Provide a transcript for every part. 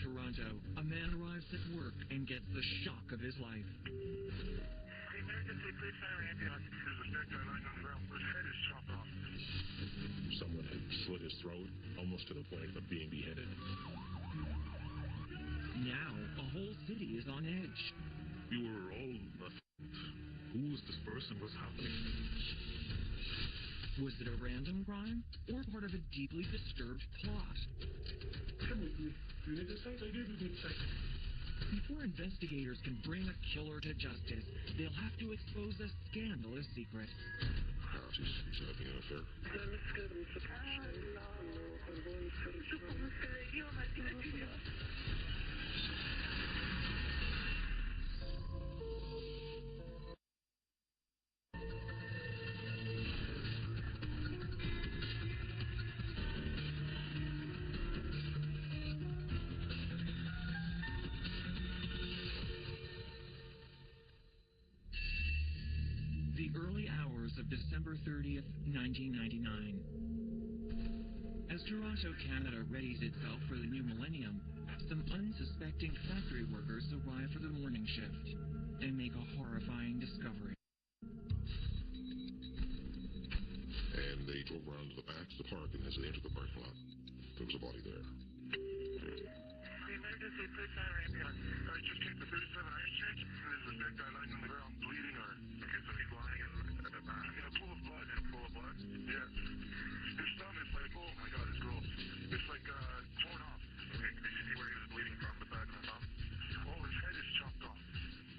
Toronto, a man arrives at work and gets the shock of his life. Emergency, please fire ambulance. There's a dead guy lying on the ground. His head is chopped off. Someone had slit his throat, almost to the point of being beheaded. Now, a whole city is on edge. We were all who was this person? What's happening? Was it a random crime, or part of a deeply disturbed plot? Come with me. You need a sight? I gave you good sight. Before investigators can bring a killer to justice, they'll have to expose a scandalous secret. He's having an affair. The early hours of December 30th, 1999. As Toronto, Canada readies itself for the new millennium, some unsuspecting factory workers arrive for the morning shift and make a horrifying discovery. And they drove around to the back of the park, and as they entered the parking lot, there was a body there. Emergency, please fire ambulance. I just came to 37 Street, and there's a dead guy lying on the ground, bleeding or... Okay, so he's lying in a pool of blood. Yeah. His thumb is like, oh my god, it's gross. It's like, torn off. Okay, can you see where he was bleeding from, the back of the thumb? Oh, his head is chopped off.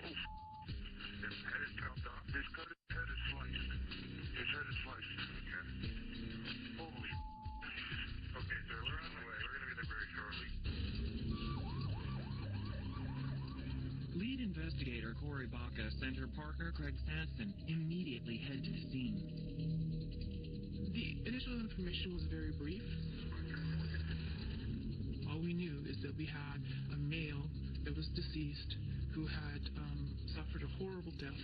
Oh, his head is chopped off? His head is sliced. His head is sliced. Okay. Holy Okay, sir, we're on the way. We're gonna be there very shortly. Lead investigator Corey Baca and her partner Craig Sanson immediately head to the scene. The initial information was very brief. All we knew is that we had a male that was deceased who had suffered a horrible death.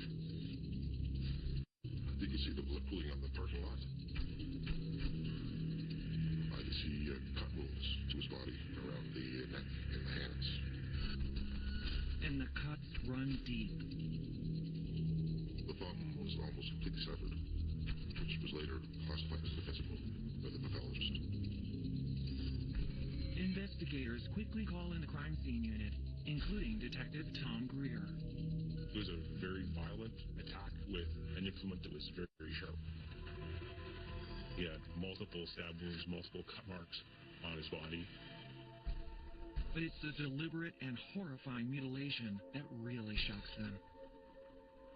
Did you see the blood pooling on the parking lot? I could see cut wounds to his body around the neck and the hands. And the cuts run deep. The thumb was almost completely severed, which was later classified as a defensive wound by the pathologist. Investigators quickly call in the crime scene unit, including Detective Tom Greer. It was a very violent attack with an implement that was very, very sharp. He had multiple stab wounds, multiple cut marks on his body. But it's the deliberate and horrifying mutilation that really shocks them.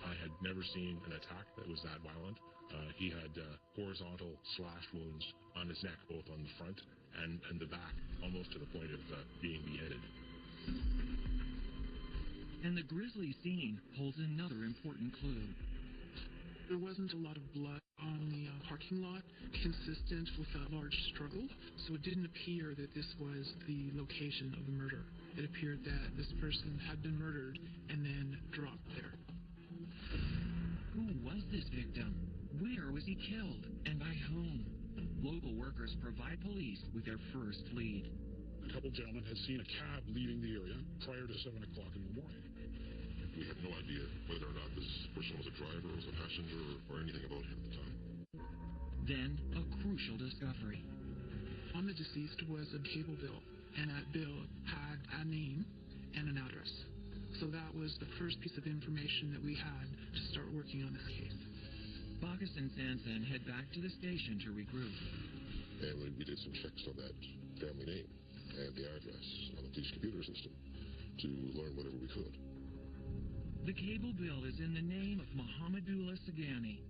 I had never seen an attack that was that violent. He had horizontal slash wounds on his neck, both on the front and the back, almost to the point of being beheaded. And the grisly scene holds another important clue. There wasn't a lot of blood on the parking lot, consistent with a large struggle, so it didn't appear that this was the location of the murder. It appeared that this person had been murdered and then dropped there. Who was this victim? Where was he killed? And by whom? Local workers provide police with their first lead. A couple gentlemen had seen a cab leaving the area prior to 7 o'clock in the morning. We had no idea whether or not this person was a driver, was a passenger, or anything about him at the time. Then, a crucial discovery. On the deceased was a cable bill, and that bill had a name and an address. So that was the first piece of information that we had to start working on this case. Bacchus and Sanson head back to the station to regroup. And we did some checks on that family name and the address on the police computer system to learn whatever we could. The cable bill is in the name of Mohamedullah Sagani.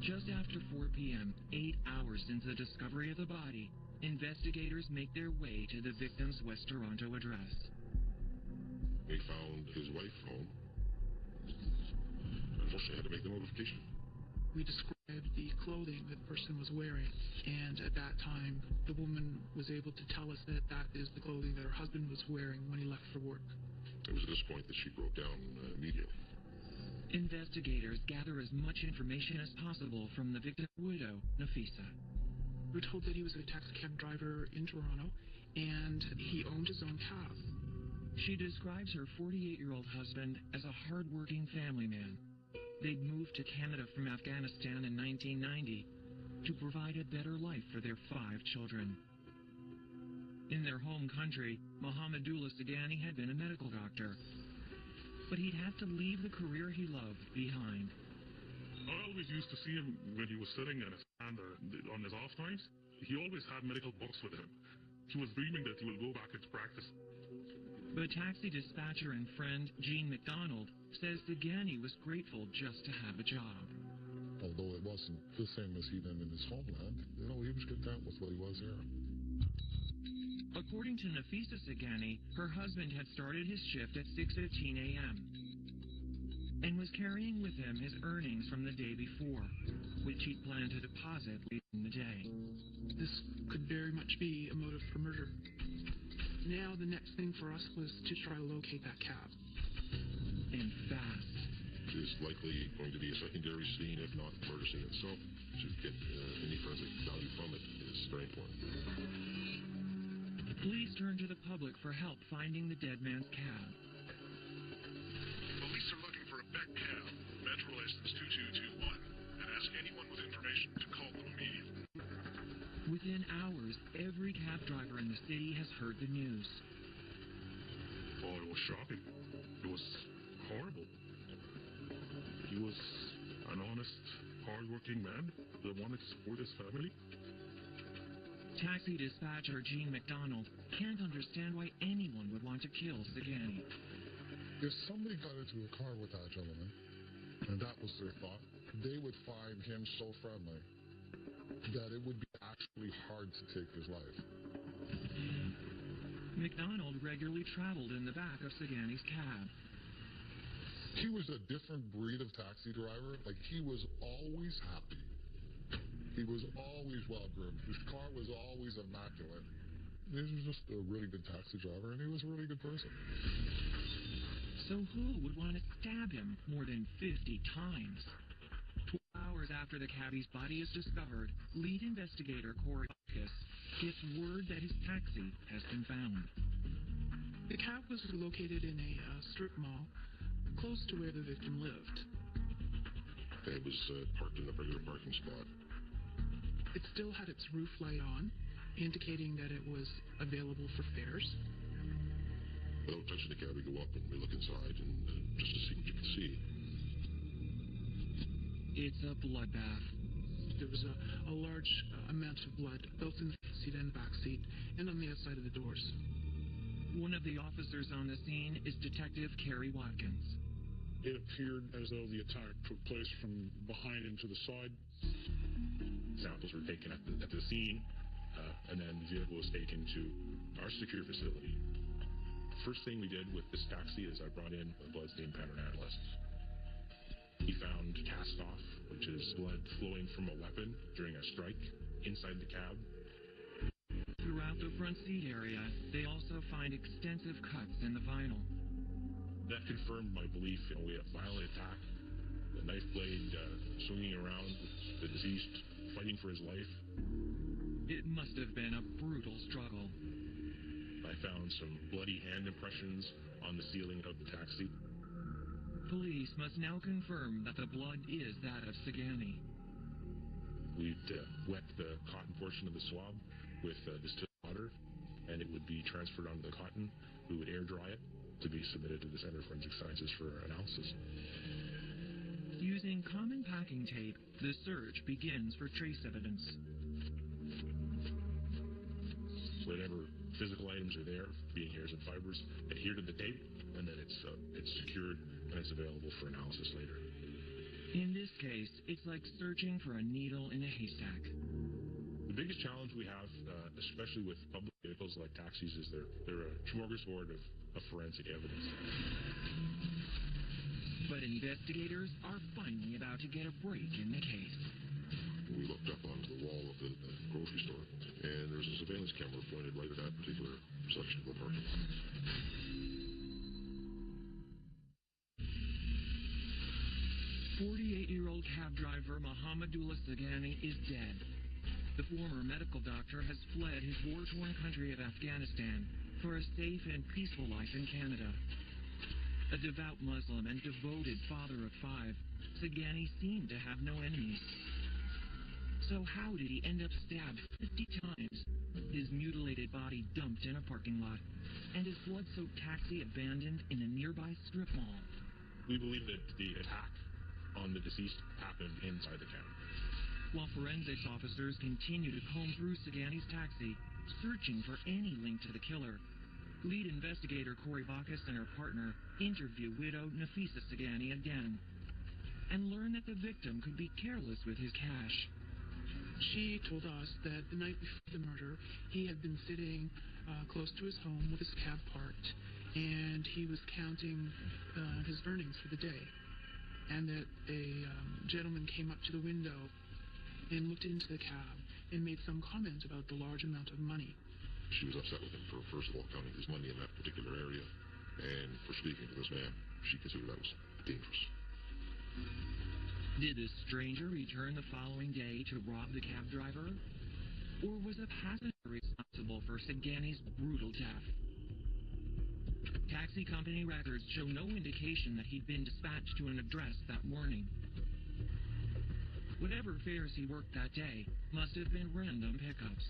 Just after 4 p.m., 8 hours since the discovery of the body, investigators make their way to the victim's West Toronto address. We found his wife home. Unfortunately, I had to make the notification. We described the clothing that the person was wearing, and at that time, the woman was able to tell us that that is the clothing that her husband was wearing when he left for work. It was at this point that she broke down immediately. Investigators gather as much information as possible from the victim's widow, Nafisa. We're told that he was a taxi cab driver in Toronto, and he owned his own cab. She describes her 48-year-old husband as a hard-working family man. They'd moved to Canada from Afghanistan in 1990 to provide a better life for their 5 children. In their home country, Mohamedullah Sagani had been a medical doctor, but he'd have to leave the career he loved behind. I always used to see him when he was sitting in his stand or on his off times. He always had medical books with him. He was dreaming that he will go back into practice. But taxi dispatcher and friend Jean McDonald says Sagani was grateful just to have a job. Although it wasn't the same as he did in his homeland, he was content with what he was here. According to Nafisa Sagani, her husband had started his shift at 6:15 a.m. and was carrying with him his earnings from the day before, which he'd planned to deposit late in the day. This could very much be a motive for murder. Now the next thing for us was to try to locate that cab. And fast. There's likely going to be a secondary scene, if not the murder scene itself. To get any forensic value from it is very important. Police turn to the public for help finding the dead man's cab. Police are looking for a Beck cab. Metro license 2221, and ask anyone with information to call them immediately. Within hours, every cab driver in the city has heard the news. Oh, it was shocking. It was horrible. He was an honest, hard-working man that wanted to support his family. Taxi dispatcher Jean McDonald can't understand why anyone would want to kill Sagani. If somebody got into a car with that gentleman, and that was their thought, they would find him so friendly that it would be actually hard to take his life. McDonald regularly traveled in the back of Sagani's cab. He was a different breed of taxi driver. Like, he was always happy. He was always well-groomed. His car was always immaculate. He was just a really good taxi driver, and he was a really good person. So who would want to stab him more than 50 times? 12 hours after the cabbie's body is discovered, lead investigator Corey Marcus gets word that his taxi has been found. The cab was located in a strip mall close to where the victim lived. It was parked in a regular parking spot. It still had its roof light on, indicating that it was available for fares. Without touching the cab, we go up and we look inside and just to see what you can see. It's a bloodbath. There was a large amount of blood, both in the front seat and the back seat, and on the outside of the doors. One of the officers on the scene is Detective Kerry Watkins. It appeared as though the attack took place from behind and to the side. Samples were taken at the scene, and then the vehicle was taken to our secure facility. First thing we did with this taxi is I brought in a blood stain pattern analyst. He found cast off, which is blood flowing from a weapon during a strike inside the cab. Throughout the front seat area, they also find extensive cuts in the vinyl. That confirmed my belief in a violent attack. The knife blade swinging around, the deceased fighting for his life. It must have been a brutal struggle. I found some bloody hand impressions on the ceiling of the taxi. Police must now confirm that the blood is that of Sagani. We'd wet the cotton portion of the swab with distilled water, and it would be transferred onto the cotton. We would air dry it to be submitted to the Center for Forensic Sciences for analysis. Using common packing tape, the search begins for trace evidence. Whatever physical items are there, being hairs and fibers, adhere to the tape, and then it's secured and it's available for analysis later. In this case, it's like searching for a needle in a haystack. The biggest challenge we have, especially with public vehicles like taxis, is they're a smorgasbord of forensic evidence. But investigators are finally about to get a break in the case. We looked up onto the wall of the grocery store, and there's a surveillance camera pointed right at that particular section of the parking lot. 48-year-old cab driver Mohamedullah Sagani is dead. The former medical doctor has fled his war-torn country of Afghanistan for a safe and peaceful life in Canada. A devout Muslim and devoted father of 5, Sagani seemed to have no enemies. So how did he end up stabbed 50 times, his mutilated body dumped in a parking lot, and his blood-soaked taxi abandoned in a nearby strip mall? We believe that the attack on the deceased happened inside the cab. While forensics officers continue to comb through Sagani's taxi, searching for any link to the killer, lead investigator Corey Bacchus and her partner interview widow Nafisa Sagani again, and learn that the victim could be careless with his cash. She told us that the night before the murder, he had been sitting close to his home with his cab parked, and he was counting his earnings for the day, and that a gentleman came up to the window and looked into the cab and made some comment about the large amount of money. She was upset with him for, first of all, counting his money in that particular area, and for speaking to this man. She considered that was dangerous. Did the stranger return the following day to rob the cab driver? Or was a passenger responsible for Sagani's brutal death? Taxi company records show no indication that he'd been dispatched to an address that morning. Whatever fares he worked that day must have been random pickups.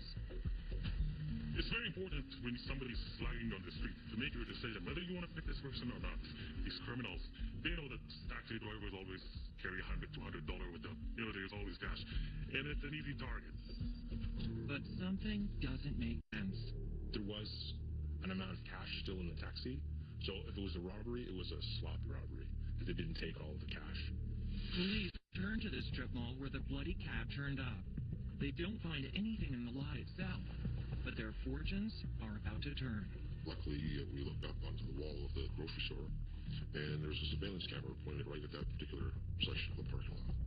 It's very important when somebody's flagging on the street to make your decision whether you want to pick this person or not. These criminals, they know that taxi drivers always carry $100 to $200 with them. You know, there's always cash. And it's an easy target. But something doesn't make sense. There was an amount of cash still in the taxi, so if it was a robbery, it was a sloppy robbery, because they didn't take all of the cash. Police turn to the strip mall where the bloody cab turned up. They don't find anything in the lot itself, but their fortunes are about to turn. Luckily, we looked up onto the wall of the grocery store, and there's a surveillance camera pointed right at that particular section of the parking lot.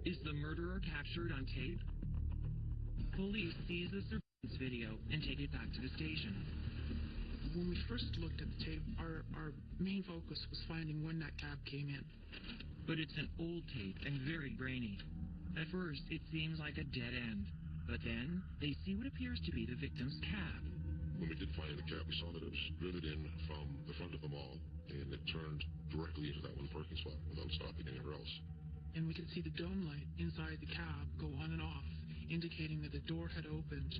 Is the murderer captured on tape? Police seize the surveillance video and take it back to the station. When we first looked at the tape, our main focus was finding when that cab came in. But it's an old tape and very grainy. At first, it seems like a dead end. But then, they see what appears to be the victim's cab. When we did find the cab, we saw that it was driven in from the front of the mall, and it turned directly into that one parking spot without stopping anywhere else. And we could see the dome light inside the cab go on and off, indicating that the door had opened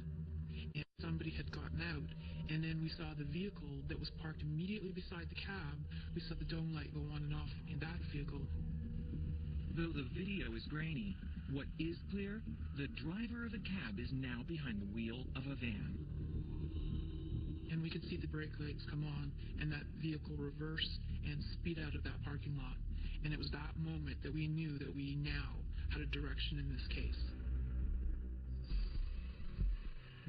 and somebody had gotten out. And then we saw the vehicle that was parked immediately beside the cab. We saw the dome light go on and off in that vehicle. Though the video is grainy, what is clear, the driver of the cab is now behind the wheel of a van. And we could see the brake lights come on and that vehicle reverse and speed out of that parking lot. And it was that moment that we knew that we now had a direction in this case.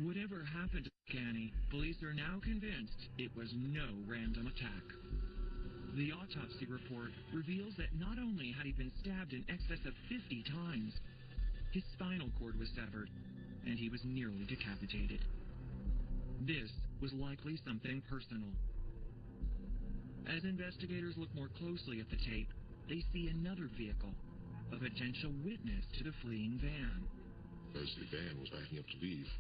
Whatever happened to Sagani, police are now convinced it was no random attack. The autopsy report reveals that not only had he been stabbed in excess of 50 times, his spinal cord was severed, and he was nearly decapitated. This was likely something personal. As investigators look more closely at the tape, they see another vehicle, a potential witness to the fleeing van. As the van was backing up to leave,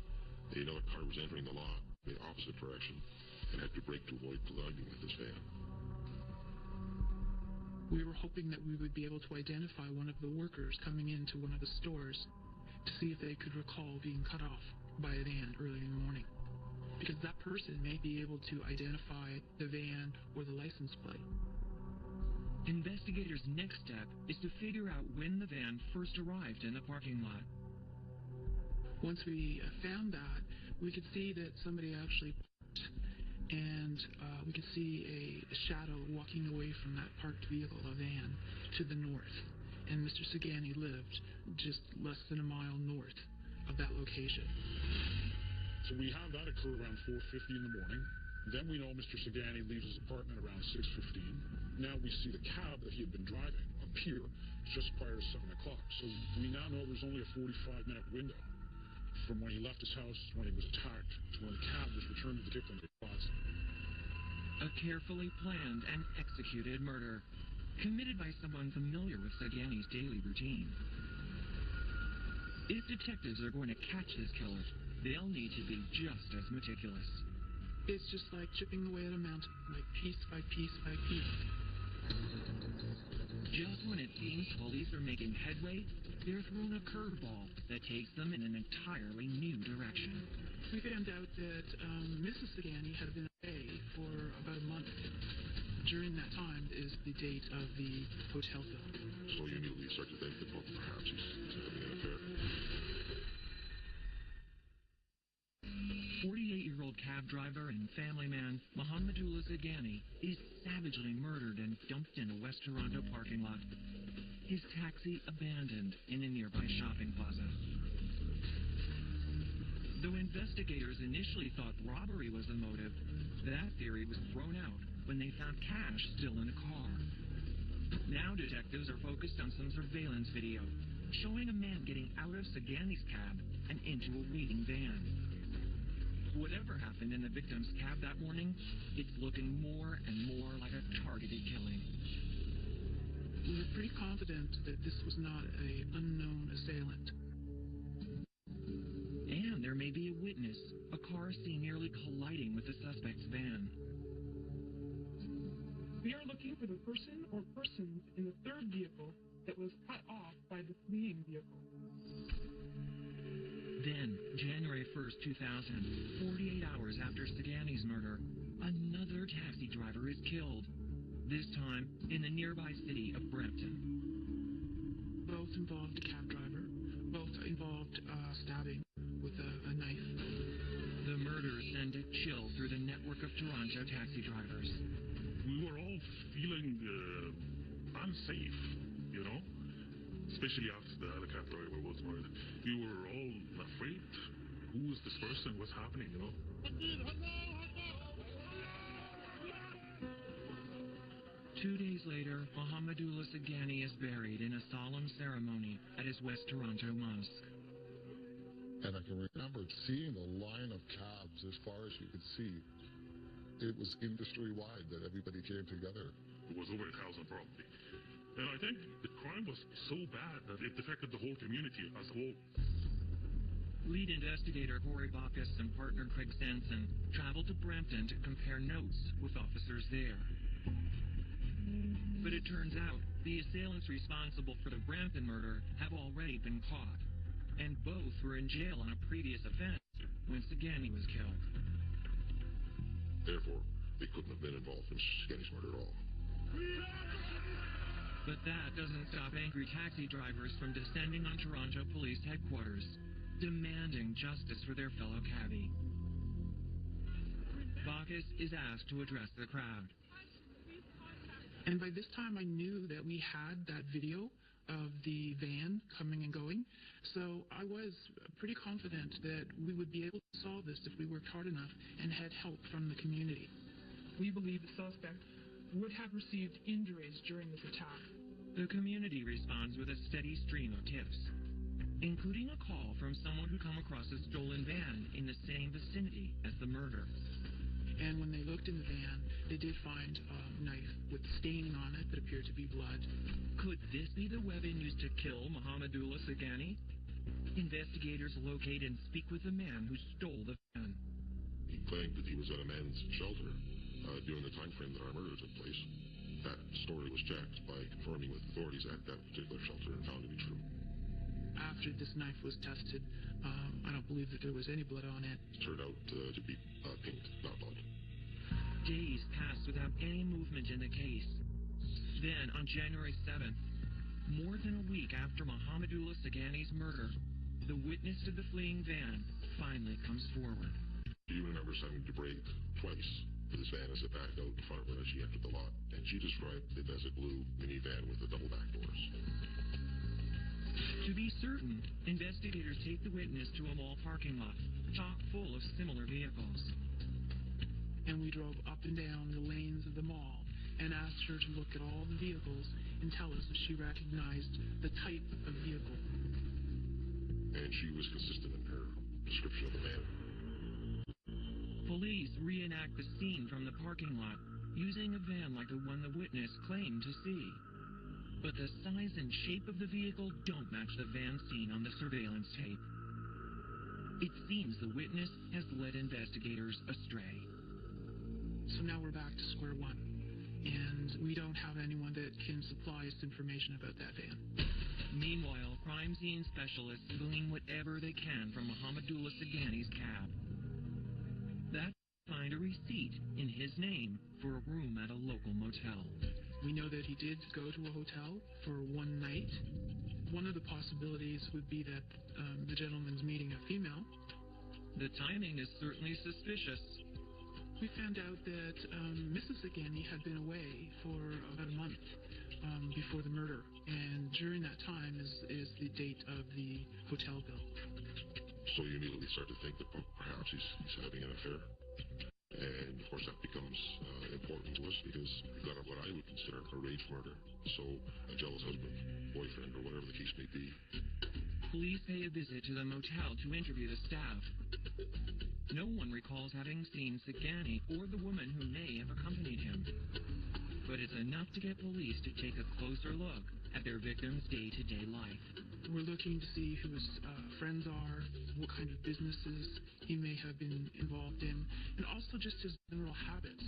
another car was entering the lot in the opposite direction and had to brake to avoid colliding with this van. We were hoping that we would be able to identify one of the workers coming into one of the stores to see if they could recall being cut off by a van early in the morning. Because that person may be able to identify the van or the license plate. Investigators' next step is to figure out when the van first arrived in the parking lot. Once we found that, we could see that somebody actually parked, and we could see a shadow walking away from that parked vehicle, a van, to the north. And Mr. Sagani lived just less than a mile north of that location. So we have that occur around 4:50 in the morning. Then we know Mr. Sagani leaves his apartment around 6:15. Now we see the cab that he had been driving appear just prior to 7 o'clock. So we now know there's only a 45-minute window from when he left his house, when he was attacked, to when the cab was returned to the victim. A carefully planned and executed murder, committed by someone familiar with Sagani's daily routine. If detectives are going to catch this killer, they'll need to be just as meticulous. It's just like chipping away at a mountain, like piece by piece by piece. Just when it seems police are making headway, they're thrown a curveball that takes them in an entirely new direction. We found out that Mrs. Sagani had been away for about a month. During that time is the date of the hotel film. So you immediately start to think that well, perhaps he's having an affair. 48-year-old cab driver and family man Mohamedullah Sagani is savagely murdered and dumped in a West Toronto parking lot. His taxi abandoned in a nearby shopping plaza. Though investigators initially thought robbery was the motive, that theory was thrown out when they found cash still in the car. Now detectives are focused on some surveillance video showing a man getting out of Sagani's cab and into a waiting van. Whatever happened in the victim's cab that morning, it's looking more and more like a targeted killing. We were pretty confident that this was not an unknown assailant. And there may be a witness, a car seen nearly colliding with the suspect's van. We are looking for the person or persons in the third vehicle that was cut off by the fleeing vehicle. Then, January 1st, 2000, 48 hours after Sagani's murder, another taxi driver is killed. This time, in the nearby city of Brampton. Both involved a cab driver. Both involved stabbing with a knife. The murders send a chill through the network of Toronto taxi drivers. We were all feeling unsafe, you know? Especially after the cab driver was murdered. We were all afraid. Who is this person? What's happening, you know? 2 days later, Mohamedullah Sagani is buried in a solemn ceremony at his West Toronto mosque. And I can remember seeing the line of cabs as far as you could see. It was industry-wide that everybody came together. It was over 1,000 probably. And I think the crime was so bad that it affected the whole community as a whole. Lead investigator Corey Bacchus and partner Craig Sanson traveled to Brampton to compare notes with officers there. But it turns out the assailants responsible for the Brampton murder have already been caught, and both were in jail on a previous offense when Sagani was killed. Therefore, they couldn't have been involved in Sagani's murder at all. But that doesn't stop angry taxi drivers from descending on Toronto Police Headquarters, demanding justice for their fellow cabbie. Bacchus is asked to address the crowd. And by this time I knew that we had that video of the van coming and going, so I was pretty confident that we would be able to solve this if we worked hard enough and had help from the community. We believe the suspect would have received injuries during this attack. The community responds with a steady stream of tips, including a call from someone who come across a stolen van in the same vicinity as the murder. And when they looked in the van, they did find a knife with staining on it that appeared to be blood. Could this be the weapon used to kill Mohamedullah Sagani? Investigators locate and speak with the man who stole the van. He claimed that he was at a men's shelter during the time frame that our murder took place. That story was checked by confirming with authorities at that particular shelter and found to be true. After this knife was tested, I don't believe that there was any blood on it. It turned out to be paint, not blood. Days passed without any movement in the case. Then, on January 7th, more than a week after Mohamedullah Sagani's murder, the witness to the fleeing van finally comes forward. She remembers having to brake twice for this van as it backed out in front of her as she entered the lot, and she described it as a blue minivan with the double back doors. To be certain, investigators take the witness to a mall parking lot, chock full of similar vehicles. And we drove up and down the lanes of the mall and asked her to look at all the vehicles and tell us if she recognized the type of vehicle. And she was consistent in her description of the van. Police reenact the scene from the parking lot, using a van like the one the witness claimed to see. But the size and shape of the vehicle don't match the van seen on the surveillance tape. It seems the witness has led investigators astray. So now we're back to square one, and we don't have anyone that can supply us information about that van. Meanwhile, crime scene specialists glean whatever they can from Mohamedullah Sagani's cab. That find a receipt in his name for a room at a local motel. We know that he did go to a hotel for one night. One of the possibilities would be that the gentleman's meeting a female. The timing is certainly suspicious. We found out that Mrs. Sagani had been away for about a month before the murder, and during that time is the date of the hotel bill. So you immediately start to think that perhaps he's having an affair. And of course that becomes important to us because we've got what I would consider a rage murder. So a jealous husband, boyfriend, or whatever the case may be. Police pay a visit to the motel to interview the staff. No one recalls having seen Sagani or the woman who may have accompanied him. But it's enough to get police to take a closer look at their victim's day-to-day life. We're looking to see who his friends are, what kind of businesses he may have been involved in, and also just his general habits.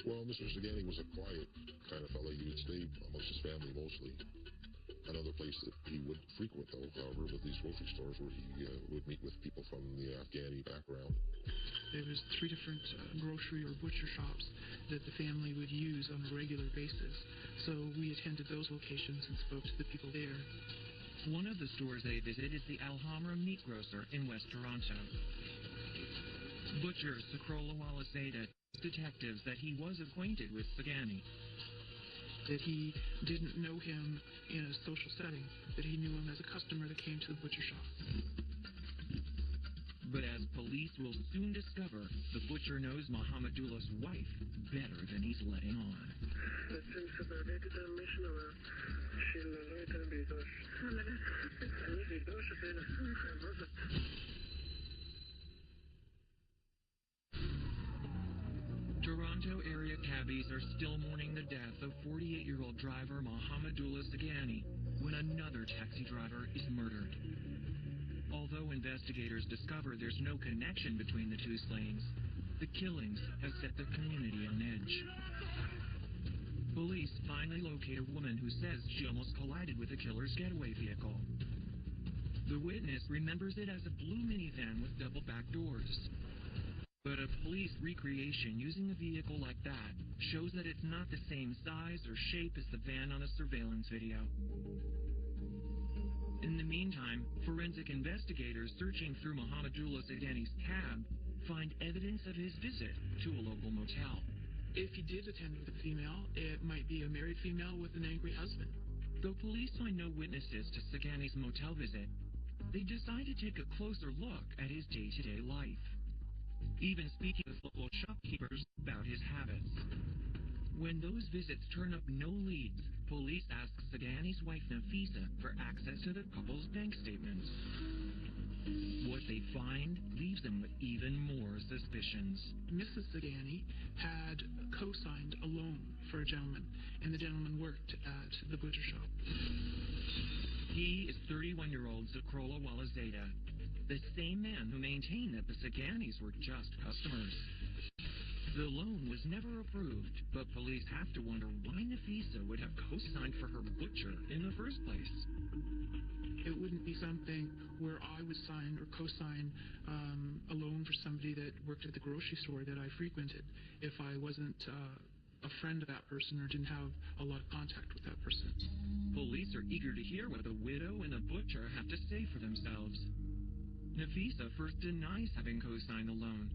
Well, Mr. Sagani was a quiet kind of fellow. He would stay amongst his family mostly. Another place that he would frequent, though, however, were these grocery stores where he would meet with people from the Afghani background. There was 3 different grocery or butcher shops that the family would use on a regular basis. So we attended those locations and spoke to the people there. One of the stores they visit is the Alhambra Meat Grocer in West Toronto. Butcher Sakrola Walizada detectives that he was acquainted with Sagani. That he didn't know him in a social setting, that he knew him as a customer that came to the butcher shop. But as police will soon discover, the butcher knows Mohamedullah's wife better than he's letting on. Toronto area cabbies are still mourning the death of 48-year-old driver Mohamedullah Sagani when another taxi driver is murdered. Although investigators discover there's no connection between the two slayings, the killings have set the community on edge. Police finally locate a woman who says she almost collided with the killer's getaway vehicle. The witness remembers it as a blue minivan with double back doors. But a police recreation using a vehicle like that shows that it's not the same size or shape as the van on the surveillance video. In the meantime, forensic investigators searching through Mohamedullah Sagani's cab find evidence of his visit to a local motel. If he did attend with a female, it might be a married female with an angry husband. Though police find no witnesses to Sagani's motel visit, they decide to take a closer look at his day-to-day life. Even speaking with local shopkeepers about his habits. When those visits turn up no leads, police ask Sagani's wife Nafisa for access to the couple's bank statements. What they find leaves them with even more suspicions. Mrs. Sagani had co-signed a loan for a gentleman, and the gentleman worked at the butcher shop. He is 31-year-old Zakrola Walizada, the same man who maintained that the Saganis were just customers. The loan was never approved, but police have to wonder why Nafisa would have co-signed for her butcher in the first place. It wouldn't be something where I would sign or co-sign a loan for somebody that worked at the grocery store that I frequented if I wasn't a friend of that person or didn't have a lot of contact with that person. Police are eager to hear what the widow and the butcher have to say for themselves. Nafisa first denies having co-signed the loan,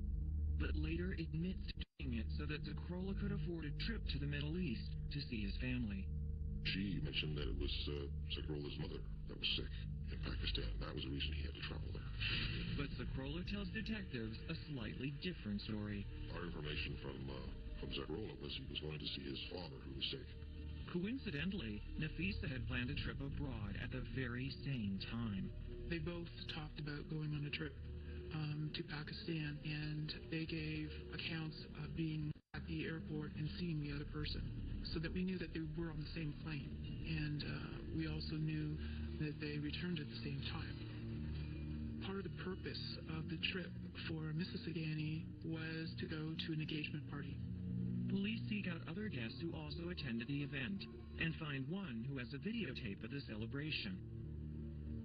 but later admits to doing it so that Zakrola could afford a trip to the Middle East to see his family. She mentioned that it was Zakrola's mother that was sick in Pakistan. That was the reason he had to travel there. But Zakrola tells detectives a slightly different story. Our information from Zakrola was he was going to see his father who was sick. Coincidentally, Nafisa had planned a trip abroad at the very same time. They both talked about going on a trip to Pakistan, and they gave accounts of being at the airport and seeing the other person. so that we knew that they were on the same plane. And we also knew that they returned at the same time. Part of the purpose of the trip for Mrs. Sagani was to go to an engagement party. Police seek out other guests who also attended the event and find one who has a videotape of the celebration.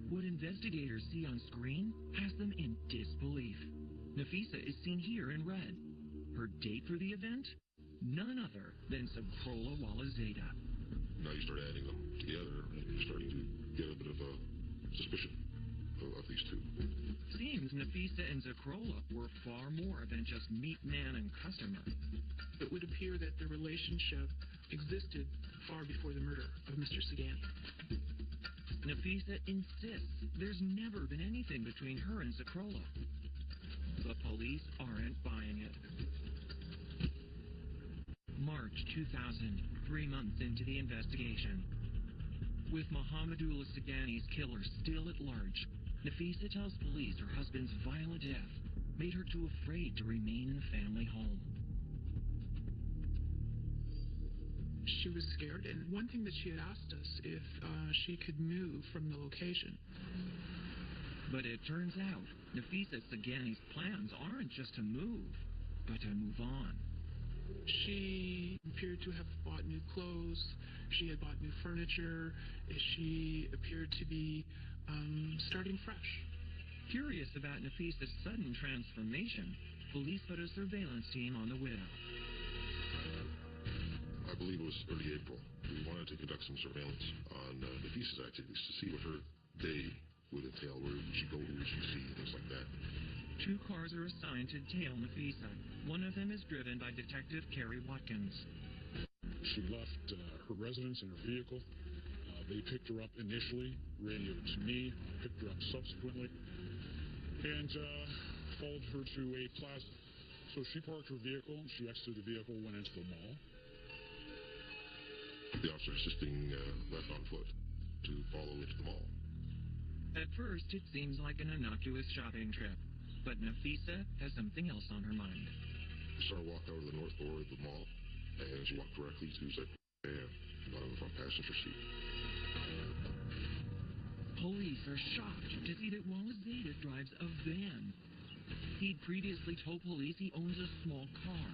What investigators see on screen has them in disbelief. Nafisa is seen here in red. Her date for the event? None other than Sabrola Walazeda. Now you start adding them together, and you're starting to get a bit of a suspicion of these two. Seems Nafisa and Zakrola were far more than just meat man and customer. It would appear that the relationship existed far before the murder of Mr. Sagani. Nafisa insists there's never been anything between her and Zakrola. The police aren't buying it. March 2000, 3 months into the investigation. With Mohamedullah Sagani's killer still at large, Nafisa tells police her husband's violent death made her too afraid to remain in the family home. She was scared, and one thing that she had asked us if she could move from the location. But it turns out, Nafisa Sagani's plans aren't just to move, but to move on. She appeared to have bought new clothes. She had bought new furniture. She appeared to be starting fresh. Curious about Nafisa's sudden transformation, police put a surveillance team on the widow. I believe it was early April. We wanted to conduct some surveillance on Nafisa's activities to see what her day would entail. Where would she go, who would she see, things like that. 2 cars are assigned to tail Nafisa. One of them is driven by Detective Kerry Watkins. She left her residence in her vehicle. They picked her up initially, radioed to me, picked her up subsequently, and followed her to a plaza. So she parked her vehicle, she exited the vehicle, went into the mall. The officer assisting left on foot to follow into the mall. At first, it seems like an innocuous shopping trip, but Nafisa has something else on her mind. Sarah walked out of the north door of the mall, and she walked directly to Zakrola, not on the front passenger seat. Police are shocked to see that Walazeda drives a van. He'd previously told police he owns a small car.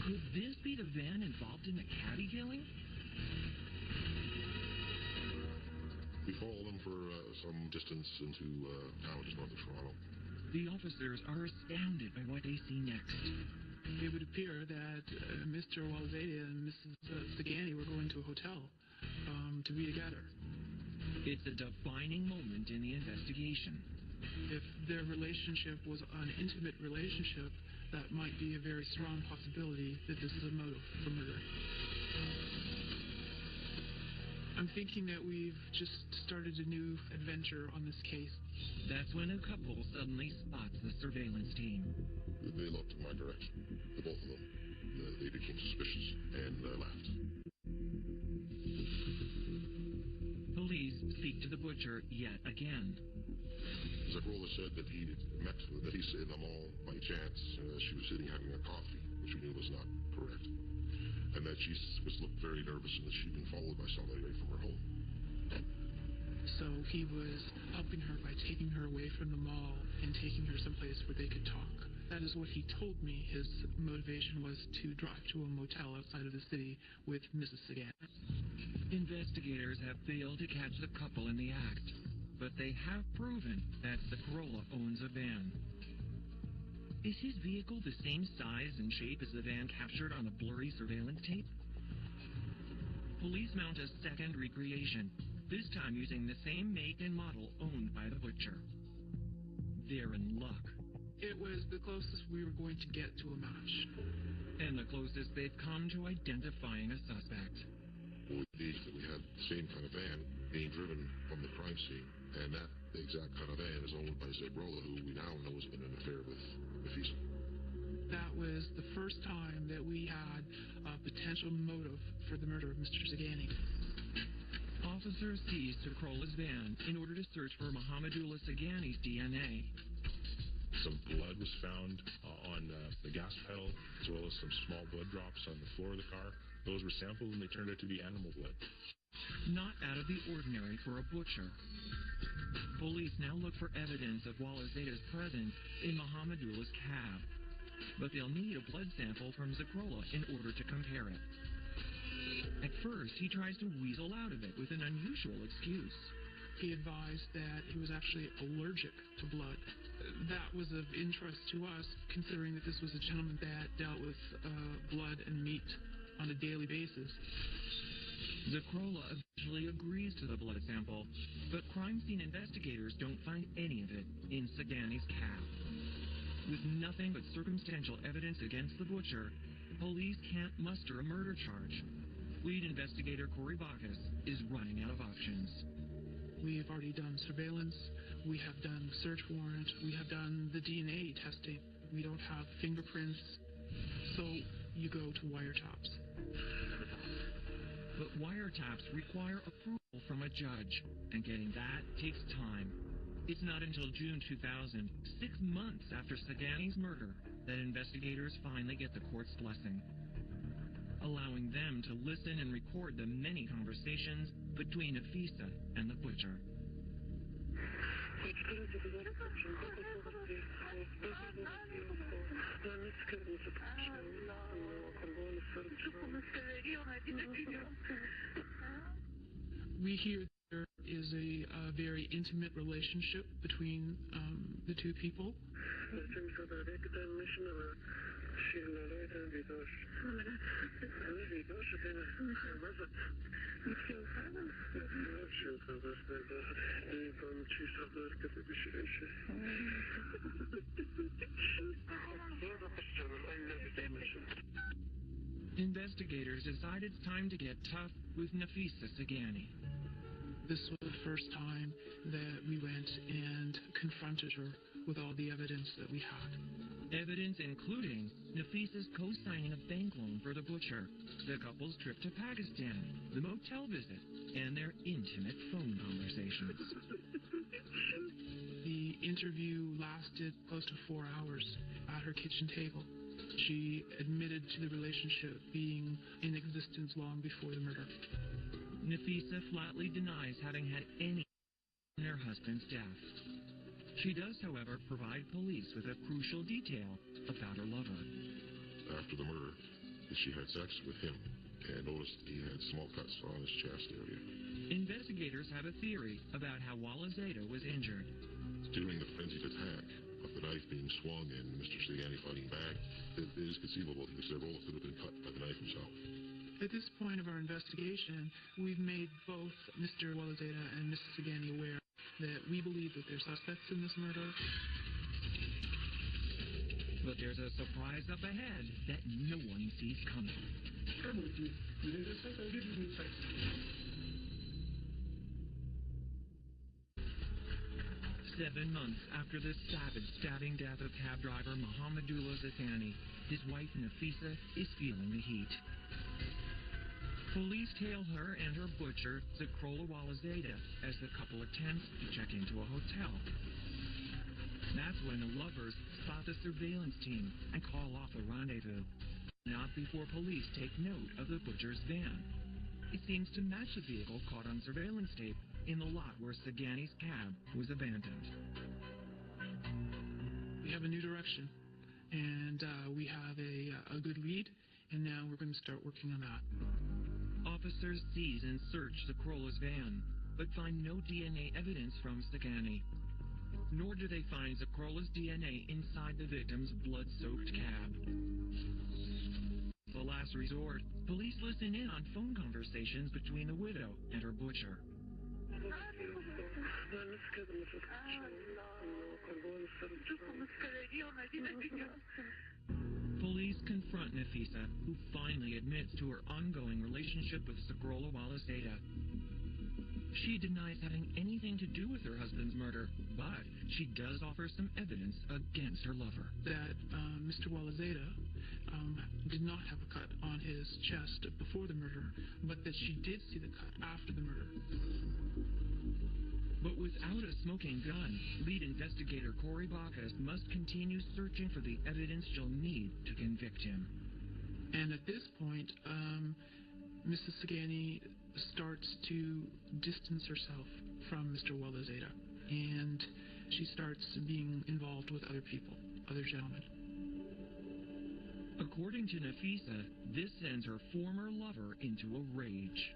Could this be the van involved in the caddy killing? We followed them for some distance into town just north of Toronto. The officers are astounded by what they see next. It would appear that Mr. Walazeda and Mrs. Sagani were going to a hotel to be together. It's a defining moment in the investigation. If their relationship was an intimate relationship, that might be a very strong possibility that this is a motive for murder. I'm thinking that we've just started a new adventure on this case. That's when a couple suddenly spots the surveillance team. They looked in my direction, the both of them. They became suspicious and left. Police speak to the butcher yet again. Zakrola said that he met with Nafisa in the mall by chance. She was sitting having a coffee, which we knew was not correct. And that she looked very nervous and that she'd been followed by somebody away from her home. So he was helping her by taking her away from the mall and taking her someplace where they could talk. That is what he told me his motivation was, to drive to a motel outside of the city with Mrs. Sagani. Investigators have failed to catch the couple in the act, but they have proven that Zakrola owns a van. Is his vehicle the same size and shape as the van captured on the blurry surveillance tape? Police mount a second recreation, this time using the same make and model owned by the butcher. They're in luck. It was the closest we were going to get to a match. And the closest they've come to identifying a suspect. We had the same kind of van being driven from the crime scene, and that exact kind of van is owned by Zakrola, who we now know is in an affair with Nafisa. That was the first time that we had a potential motive for the murder of Mr. Sagani. Officers seized Zakrola's van in order to search for Mohamedullah Sagani's DNA. Some blood was found on the gas pedal, as well as some small blood drops on the floor of the car. Those were sampled, and they turned out to be animal blood. Not out of the ordinary for a butcher. Police now look for evidence of Walazeda's presence in Mahamadoullah's cab, but they'll need a blood sample from Zakrola in order to compare it. At first, he tries to weasel out of it with an unusual excuse. He advised that he was actually allergic to blood. That was of interest to us, considering that this was a gentleman that dealt with blood and meat on a daily basis. Zakrola eventually agrees to the blood sample, but crime scene investigators don't find any of it in Sagani's cab. With nothing but circumstantial evidence against the butcher, police can't muster a murder charge. Lead investigator Corey Bacchus is running out of options. We have already done surveillance, we have done search warrant, we have done the DNA testing. We don't have fingerprints, so you go to wiretaps. But wiretaps require approval from a judge, and getting that takes time. It's not until June 2000, 6 months after Sagani's murder, that investigators finally get the court's blessing, allowing them to listen and record the many conversations between Nafisa and the butcher. We hear there is a very intimate relationship between the two people. Investigators decide it's time to get tough with Nafisa Sagani. This was the first time that we went and confronted her with all the evidence that we had. Evidence including Nafisa's co-signing a bank loan for the butcher, the couple's trip to Pakistan, the motel visit, and their intimate phone conversations. The interview lasted close to 4 hours at her kitchen table. She admitted to the relationship being in existence long before the murder. Nafisa flatly denies having had any in her husband's death. She does, however, provide police with a crucial detail about her lover. After the murder, she had sex with him and noticed he had small cuts on his chest area. Investigators have a theory about how Walazeda was injured. During the frenzied attack of the knife being swung and Mr. Sagani fighting back, it is conceivable that Zakrola could have been cut by the knife himself. At this point of our investigation, we've made both Mr. Walazeda and Mrs. Sagani aware that we believe that they're suspects in this murder. But there's a surprise up ahead that no one sees coming. Come with me. You need a sex? I didn't need sex. 7 months after the savage stabbing death of cab driver Mahamadullah Zakani, his wife Nafisa is feeling the heat. Police tail her and her butcher, Zakrola Walazeda, as the couple attempts to check into a hotel. That's when the lovers spot the surveillance team and call off the rendezvous. Not before police take note of the butcher's van. It seems to match the vehicle caught on surveillance tape in the lot where Sagani's cab was abandoned. We have a new direction, and we have a good lead, and now we're going to start working on that. Officers seize and search Zakrola's van, but find no DNA evidence from Sagani. Nor do they find Zakrola's DNA inside the victim's blood-soaked cab. As a last resort, police listen in on phone conversations between the widow and her butcher. Police confront Nafisa, who finally admits to her ongoing relationship with Zakrola Walazeda. She denies having anything to do with her husband's murder, but she does offer some evidence against her lover. That Mr. Walazeda did not have a cut on his chest before the murder, but that she did see the cut after the murder. But without a smoking gun, lead investigator Corey Bacchus must continue searching for the evidence she'll need to convict him. And at this point, Mrs. Sagani starts to distance herself from Mr. Walazeda, and she starts being involved with other people, other gentlemen. According to Nafisa, this sends her former lover into a rage.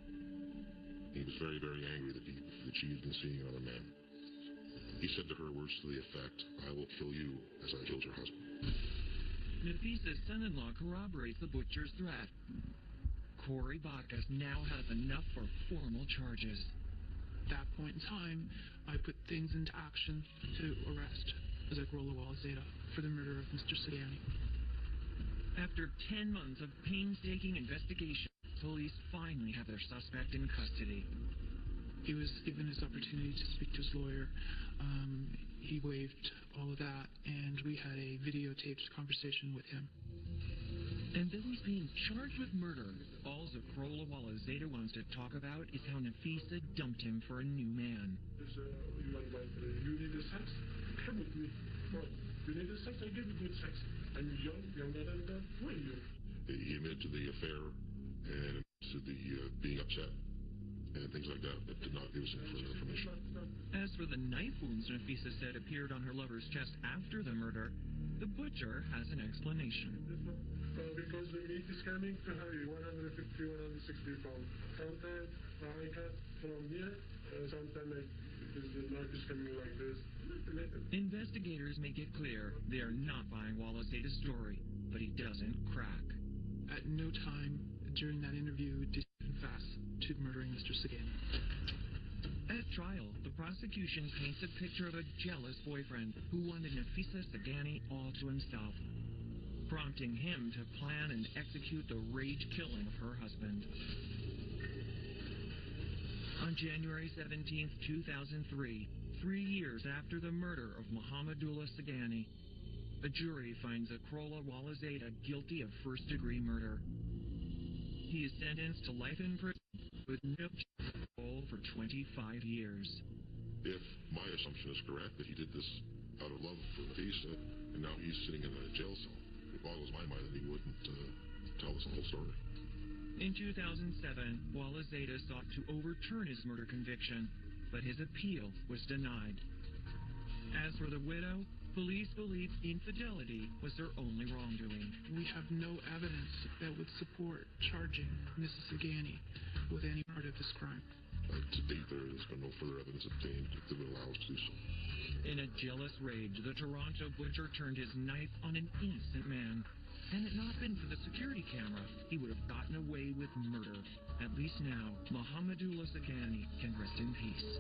He was very, very angry that she had been seeing another man. He said to her words to the effect, "I will kill you as I killed your husband." Nafisa's son-in-law corroborates the butcher's threat. Corey Bacchus now has enough for formal charges. At that point in time, I put things into action to arrest Zagrola Walazeda for the murder of Mr. Sagani. After 10 months of painstaking investigation, police finally have their suspect in custody. He was given his opportunity to speak to his lawyer. He waived all of that, and we had a videotaped conversation with him. And though he's being charged with murder, all Zagrola Walazeda wants to talk about is how Nafisa dumped him for a new man. You need the sex? Come with me. You need the sex? I give you good sex. I'm young, younger than that. Who are you? He admitted to the affair and to the being upset and things like that, but did not give us any further information. As for the knife wounds Nafisa said appeared on her lover's chest after the murder, the butcher has an explanation. Because the meat is coming to high, 150, 160 pounds. Sometimes I cut from here, sometimes the knife is coming like this. Investigators make it clear they are not buying Walazeda's story, but he doesn't crack. At no time during that interview did he confess to murdering Mr. Sagani. At trial, the prosecution paints a picture of a jealous boyfriend who wanted Nafisa Sagani all to himself, prompting him to plan and execute the rage killing of her husband. On January 17, 2003, 3 years after the murder of Mohamedullah Sagani, a jury finds Zagrola Walazeda guilty of first-degree murder. He is sentenced to life in prison with no parole for 25 years. If my assumption is correct, that he did this out of love for Nafisa, and now he's sitting in a jail cell, it boggles my mind that he wouldn't tell us the whole story. In 2007, Walazeda sought to overturn his murder conviction, but his appeal was denied. As for the widow, police believe infidelity was their only wrongdoing. We have no evidence that would support charging Mrs. Sagani with any part of this crime. To date, there has been no further evidence obtained that would allow us to do so. In a jealous rage, the Toronto butcher turned his knife on an innocent man. Had it not been for the security camera, he would have gotten away with murder. At least now, Mohamedullah Sagani can rest in peace.